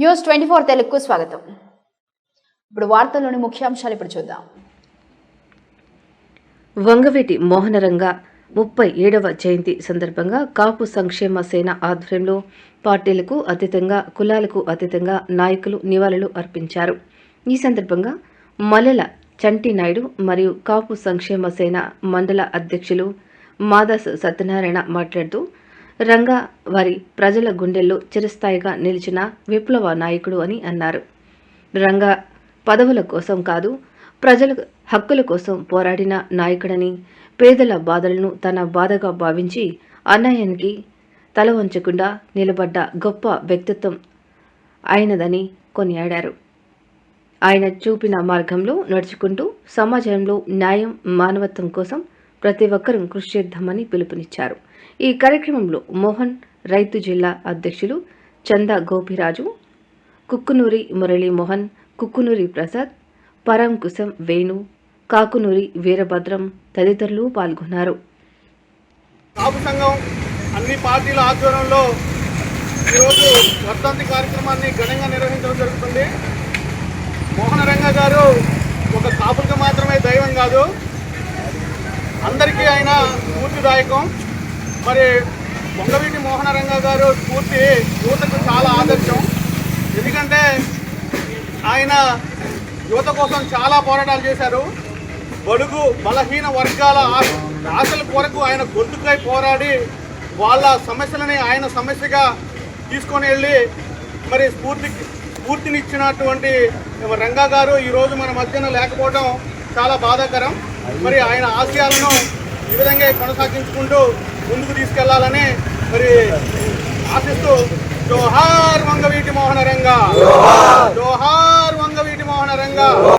News 24 తెలుగుకు స్వాగతం. ఇప్పుడు వార్తల్లోని ముఖ్యాంశాలు ఇప్పుడు చూద్దాం. వంగవీటి మోహనరంగ 37వ జయంతి సందర్భంగా కాపు సంక్షేమ సేన ఆధ్వర్యంలో పార్టీలకు అతీతంగా కులాలకు అతీతంగా నాయకులు నివాళులు అర్పించారు. ఈ సందర్భంగా మల్లెల చంటి నాయుడు మరియు కాపు సంక్షేమ సేన మండల అధ్యక్షులు మాదాస్ సత్యనారాయణ మాట్లాడుతూ రంగా వారి ప్రజల గుండెల్లో చిరస్థాయిగా నిలిచిన విప్లవ నాయకుడు అని అన్నారు. రంగా పదవుల కోసం కాదు, ప్రజల హక్కుల కోసం పోరాడిన నాయకుడని, పేదల బాధలను తన బాధగా భావించి అన్యాయానికి తల వంచకుండా నిలబడ్డ గొప్ప వ్యక్తిత్వం ఆయనదని కొనియాడారు. ఆయన చూపిన మార్గంలో నడుచుకుంటూ సమాజంలో న్యాయం, మానవత్వం కోసం ప్రతి ఒక్కరూ కృషి చేద్దామని పిలుపునిచ్చారు. ఈ కార్యక్రమంలో మోహన్ రైతు జిల్లా అధ్యక్షులు చందా గోపిరాజు, కుక్కునూరి మురళీమోహన్, కుక్కునూరి ప్రసాద్, పరంకుశం వేణు, కాకునూరి వీరభద్రం తదితరులు పాల్గొన్నారు. కాపు సంఘం అన్ని పార్టీల ఆధ్వర్యంలో ఈరోజు వర్ధంతి కార్యక్రమాన్ని ఘనంగా నిర్వహించడం జరుగుతుంది. మోహనరంగ గారు ఒక కాపులకు మాత్రమే దైవం కాదు, అందరికీ ఆయన స్ఫూర్తిదాయకం. మరి వంగవీటి మోహనరంగ గారు స్ఫూర్తి యువతకు చాలా ఆదర్శం. ఎందుకంటే ఆయన యువత కోసం చాలా పోరాటాలు చేశారు. బడుగు బలహీన వర్గాల ఆశల కొరకు ఆయన గొంతుకై పోరాడి వాళ్ళ సమస్యలని ఆయన సమస్యగా తీసుకొని వెళ్ళి మరి స్ఫూర్తినిచ్చినటువంటి రంగా గారు ఈరోజు మన మధ్యన లేకపోవడం చాలా బాధాకరం. మరి ఆయన ఆశయాలను ఈ విధంగా కొనసాగించుకుంటూ ముందుకు తీసుకెళ్లాలని మరి ఆశిస్తూ జోహార్ వంగవీటి